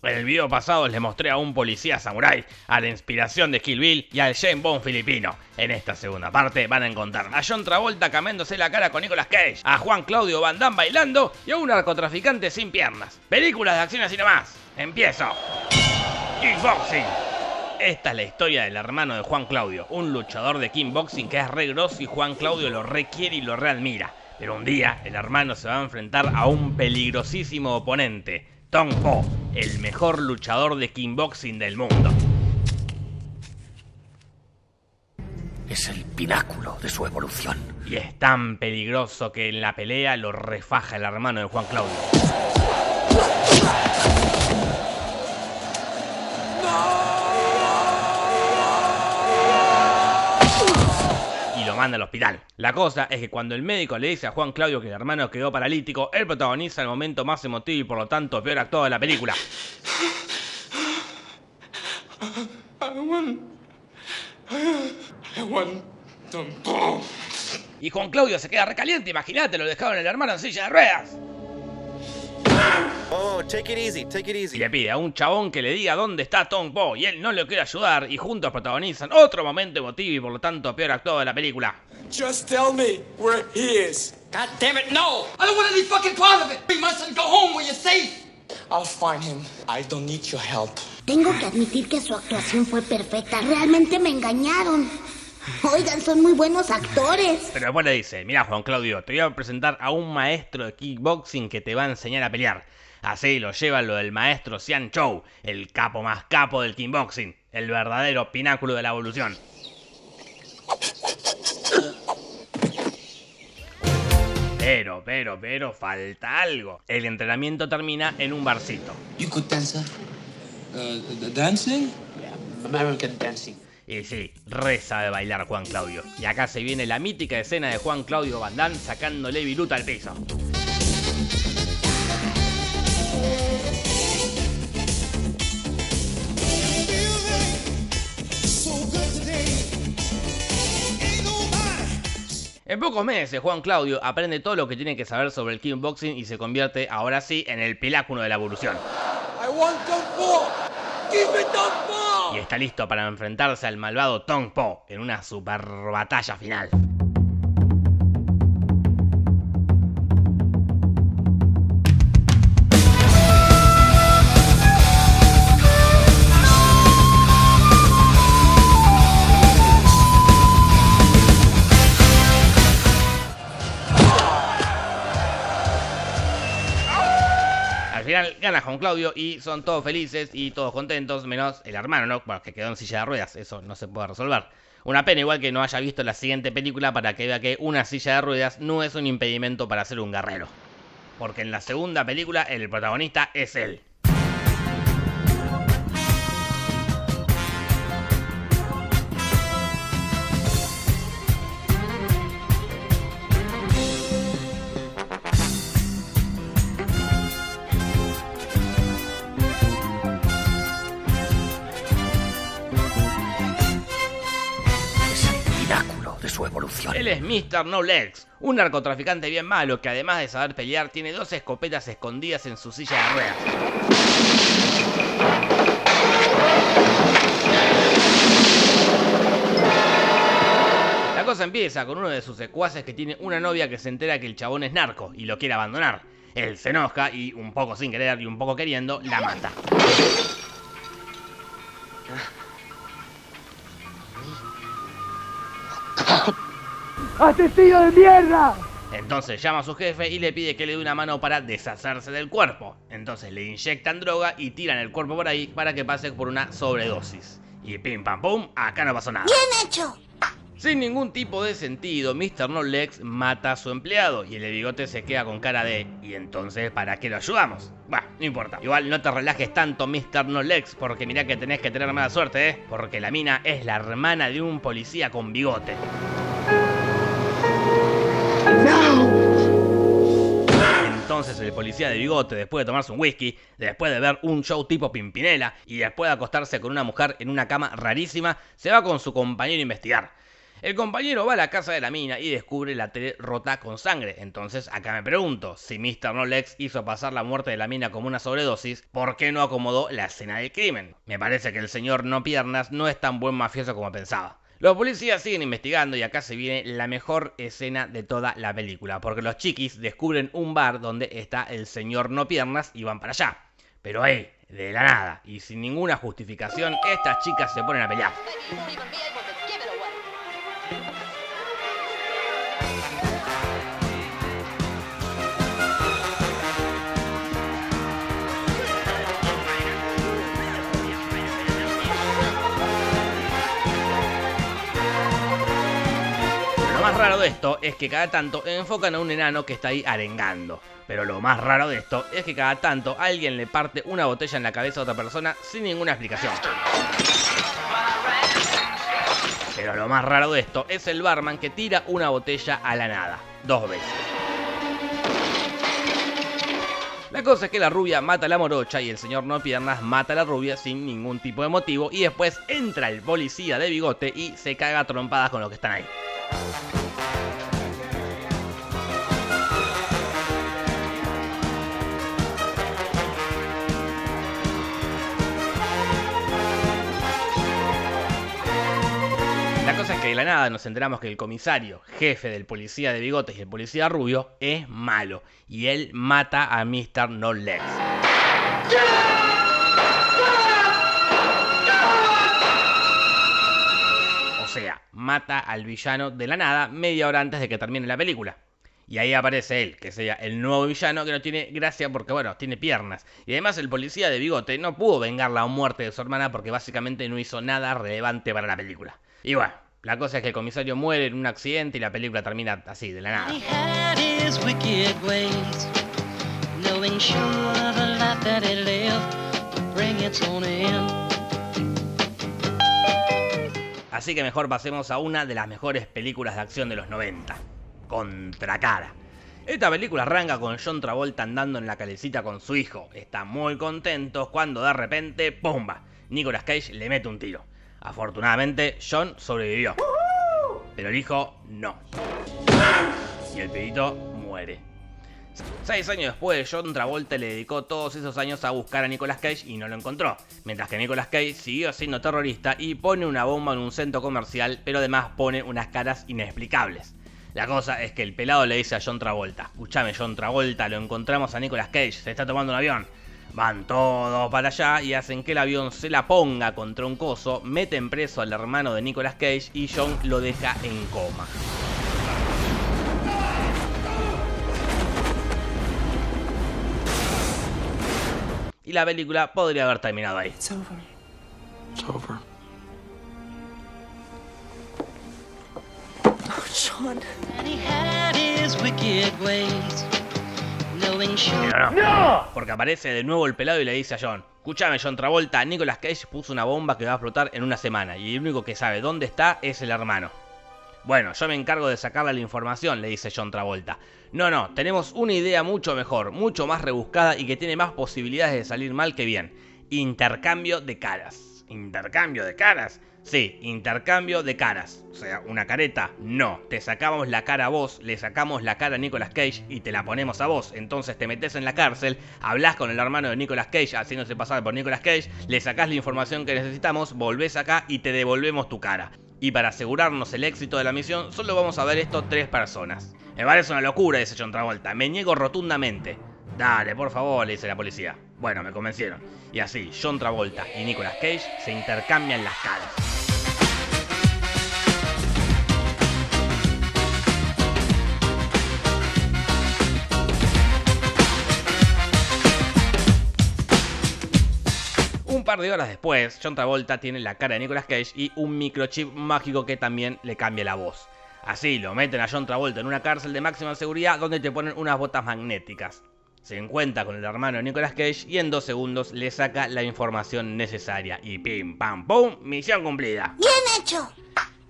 En el video pasado les mostré a un policía samurái, a la inspiración de Kill Bill y al James Bond filipino. En esta segunda parte van a encontrar a John Travolta cambiándose la cara con Nicolas Cage, a Juan Claudio Van Damme bailando y a un narcotraficante sin piernas. Películas de acción así nomás. ¡Empiezo! Kickboxing. Esta es la historia del hermano de Juan Claudio, un luchador de kickboxing que es re grosso y Juan Claudio lo requiere y lo readmira. Pero un día el hermano se va a enfrentar a un peligrosísimo oponente, Tong Po, el mejor luchador de kickboxing del mundo. Es el pináculo de su evolución. Y es tan peligroso que en la pelea lo refaja el hermano de Juan Claudio. Y lo manda al hospital. La cosa es que cuando el médico le dice a Juan Claudio que el hermano quedó paralítico, él protagoniza el momento más emotivo y por lo tanto peor actuado de la película. Y Juan Claudio se queda recaliente, imagínate, lo dejaron el hermano en silla de ruedas. Oh, take it easy, take it easy. Y le pide a un chabón que le diga dónde está Tong Po y él no le quiere ayudar y juntos protagonizan otro momento emotivo y por lo tanto peor actuado de la película. Just tell me where he is. God damn it, no! I don't want any fucking part of it! We mustn't go home where you're safe! I'll find him. I don't need your help. Tengo que admitir que su actuación fue perfecta. Realmente me engañaron. Oigan, son muy buenos actores. Pero después le dice, mira Juan Claudio, te voy a presentar a un maestro de kickboxing que te va a enseñar a pelear. Así lo lleva lo del maestro Xian Chou, el capo más capo del kickboxing, el verdadero pináculo de la evolución. Pero, falta algo. El entrenamiento termina en un barcito. You good dancer? Dancing? American dancing. Y sí, reza de bailar Juan Claudio. Y acá se viene la mítica escena de Juan Claudio Van Damme sacándole viruta al piso. En pocos meses, Juan Claudio aprende todo lo que tiene que saber sobre el kickboxing y se convierte, ahora sí, en el pináculo de la evolución. I want Tong Po. Give me Tong Po. Y está listo para enfrentarse al malvado Tong Po en una super batalla final. Al final gana Juan Claudio y son todos felices y todos contentos, menos el hermano, ¿no? Bueno, que quedó en silla de ruedas, eso no se puede resolver. Una pena igual que no haya visto la siguiente película para que vea que una silla de ruedas no es un impedimento para ser un guerrero. Porque en la segunda película el protagonista es él. De su evolución. Él es Mr. No Legs, un narcotraficante bien malo que además de saber pelear tiene dos escopetas escondidas en su silla de ruedas. La cosa empieza con uno de sus secuaces que tiene una novia que se entera que el chabón es narco y lo quiere abandonar. Él se enoja y, un poco sin querer y un poco queriendo, la mata. ¡Asesino de mierda! Entonces llama a su jefe y le pide que le dé una mano para deshacerse del cuerpo. Entonces le inyectan droga y tiran el cuerpo por ahí para que pase por una sobredosis. Y pim pam pum, acá no pasó nada. ¡Bien hecho! Sin ningún tipo de sentido, Mr. No Legs mata a su empleado y el de bigote se queda con cara de ¿y entonces para qué lo ayudamos? Bah, no importa. Igual no te relajes tanto, Mr. No Legs, porque mirá que tenés que tener mala suerte, porque la mina es la hermana de un policía con bigote. Entonces el policía de bigote, después de tomarse un whisky, después de ver un show tipo Pimpinela y después de acostarse con una mujer en una cama rarísima, se va con su compañero a investigar. El compañero va a la casa de la mina y descubre la tele rota con sangre. Entonces acá me pregunto, si Mr. No Legs hizo pasar la muerte de la mina como una sobredosis, ¿por qué no acomodó la escena del crimen? Me parece que el señor No Piernas no es tan buen mafioso como pensaba. Los policías siguen investigando y acá se viene la mejor escena de toda la película, porque los chiquis descubren un bar donde está el señor No Piernas y van para allá. Pero ahí, de la nada y sin ninguna justificación, estas chicas se ponen a pelear. Lo más raro de esto es que cada tanto enfocan a un enano que está ahí arengando. Pero lo más raro de esto es que cada tanto alguien le parte una botella en la cabeza a otra persona sin ninguna explicación. Pero lo más raro de esto es el barman que tira una botella a la nada, 2 veces. La cosa es que la rubia mata a la morocha y el señor No Piernas mata a la rubia sin ningún tipo de motivo y después entra el policía de bigote y se caga a trompadas con los que están ahí. La cosa es que de la nada nos enteramos que el comisario, jefe del policía de bigotes y el policía rubio, es malo. Y él mata a Mr. No Legs. O sea, mata al villano de la nada media hora antes de que termine la película. Y ahí aparece él, que sería el nuevo villano, que no tiene gracia porque, bueno, tiene piernas. Y además el policía de bigote no pudo vengar la muerte de su hermana porque básicamente no hizo nada relevante para la película. Y bueno, la cosa es que el comisario muere en un accidente y la película termina así, de la nada. Así que mejor pasemos a una de las mejores películas de acción de los 90. Contracara. Esta película arranca con John Travolta andando en la calecita con su hijo. Está muy contento cuando de repente, ¡pumba!, Nicolas Cage le mete un tiro. Afortunadamente, John sobrevivió. Pero el hijo no. Y el pibito muere. 6 años después, John Travolta le dedicó todos esos años a buscar a Nicolas Cage y no lo encontró. Mientras que Nicolas Cage siguió siendo terrorista y pone una bomba en un centro comercial, pero además pone unas caras inexplicables. La cosa es que el pelado le dice a John Travolta: escuchame, John Travolta, lo encontramos a Nicolas Cage, se está tomando un avión. Van todos para allá y hacen que el avión se la ponga contra un coso, meten preso al hermano de Nicolas Cage y John lo deja en coma. Y la película podría haber terminado ahí. It's over. It's over. Oh, Sean. Pero no, porque aparece de nuevo el pelado y le dice a John: escúchame, John Travolta, Nicolas Cage puso una bomba que va a explotar en una semana y el único que sabe dónde está es el hermano. Bueno, yo me encargo de sacarle la información, le dice John Travolta. No, tenemos una idea mucho mejor, mucho más rebuscada y que tiene más posibilidades de salir mal que bien. Intercambio de caras. ¿Intercambio de caras? Sí, intercambio de caras. O sea, una careta, no. Te sacamos la cara a vos, le sacamos la cara a Nicolas Cage y te la ponemos a vos. Entonces te metes en la cárcel, hablás con el hermano de Nicolas Cage haciéndose pasar por Nicolas Cage, le sacás la información que necesitamos, volvés acá y te devolvemos tu cara. Y para asegurarnos el éxito de la misión, solo vamos a ver esto 3 personas. Me parece una locura, dice John Travolta. Me niego rotundamente. Dale, por favor, le dice la policía. Bueno, me convencieron. Y así, John Travolta y Nicolas Cage se intercambian las caras. Un par de horas después, John Travolta tiene la cara de Nicolas Cage y un microchip mágico que también le cambia la voz. Así, lo meten a John Travolta en una cárcel de máxima seguridad donde te ponen unas botas magnéticas. Se encuentra con el hermano de Nicolas Cage y en 2 segundos le saca la información necesaria. Y pim, pam, pum, misión cumplida. ¡Bien hecho!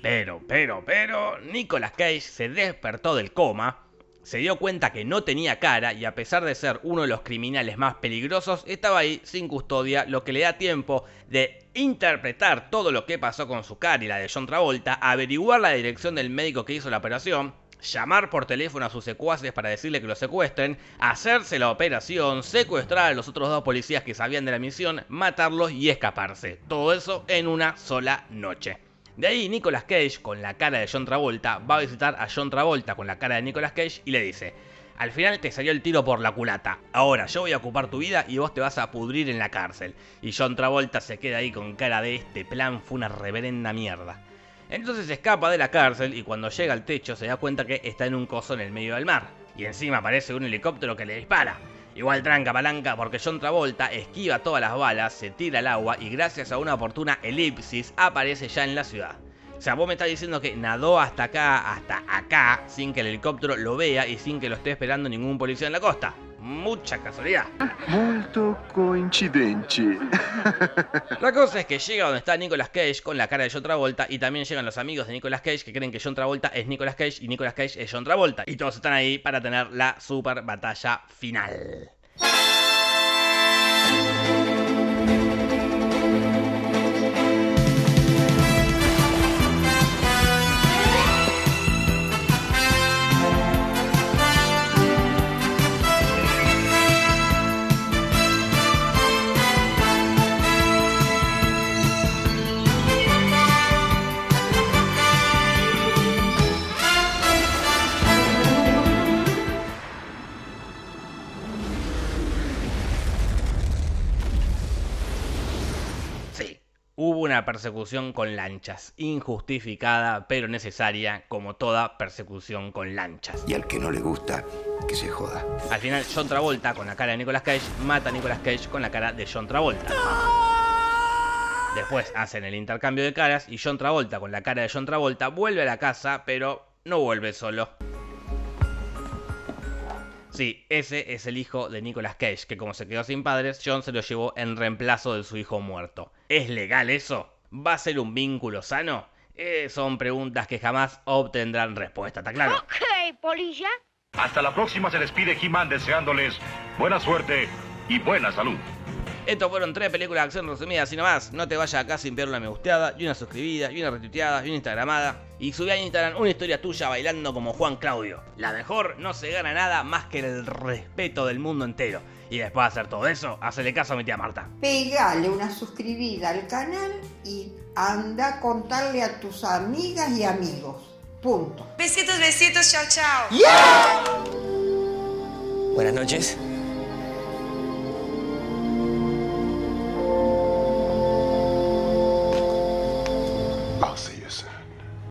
Pero, Nicolas Cage se despertó del coma Se dio cuenta que no tenía cara y a pesar de ser uno de los criminales más peligrosos, estaba ahí sin custodia, lo que le da tiempo de interpretar todo lo que pasó con su cara y la de John Travolta, averiguar la dirección del médico que hizo la operación, llamar por teléfono a sus secuaces para decirle que lo secuestren, hacerse la operación, secuestrar a los otros 2 policías que sabían de la misión, matarlos y escaparse. Todo eso en una sola noche. De ahí Nicolas Cage, con la cara de John Travolta, va a visitar a John Travolta con la cara de Nicolas Cage y le dice: al final te salió el tiro por la culata, ahora yo voy a ocupar tu vida y vos te vas a pudrir en la cárcel. Y John Travolta se queda ahí con cara de este plan fue una reverenda mierda. Entonces se escapa de la cárcel y cuando llega al techo se da cuenta que está en un coso en el medio del mar. Y encima aparece un helicóptero que le dispara. Igual tranca palanca porque John Travolta esquiva todas las balas, se tira al agua y gracias a una oportuna elipsis aparece ya en la ciudad. O sea, vos me estás diciendo que nadó hasta acá, sin que el helicóptero lo vea y sin que lo esté esperando ningún policía en la costa. Mucha casualidad. Molto coincidente. La cosa es que llega donde está Nicolas Cage con la cara de John Travolta y también llegan los amigos de Nicolas Cage que creen que John Travolta es Nicolas Cage y Nicolas Cage es John Travolta. Y todos están ahí para tener la super batalla final. Hubo una persecución con lanchas, injustificada pero necesaria, como toda persecución con lanchas. Y al que no le gusta, que se joda. Al final, John Travolta, con la cara de Nicolas Cage, mata a Nicolas Cage con la cara de John Travolta. Después hacen el intercambio de caras y John Travolta, con la cara de John Travolta, vuelve a la casa, pero no vuelve solo. Sí, ese es el hijo de Nicolas Cage, que como se quedó sin padres, John se lo llevó en reemplazo de su hijo muerto. ¿Es legal eso? ¿Va a ser un vínculo sano? Son preguntas que jamás obtendrán respuesta, ¿está claro? Ok, polilla. Hasta la próxima se despide He-Man deseándoles buena suerte y buena salud. Estos fueron 3 películas de acción resumidas y nomás. No te vayas acá sin ver una me gusteada, y una suscribida, y una retuiteada, y una instagramada. Y subí a Instagram una historia tuya bailando como Juan Claudio. La mejor no se gana nada más que el respeto del mundo entero. Y después de hacer todo eso, hacele caso a mi tía Marta. Pegale una suscribida al canal y anda a contarle a tus amigas y amigos. Punto. Besitos, besitos, chao, chao. ¡Yeah! Buenas noches.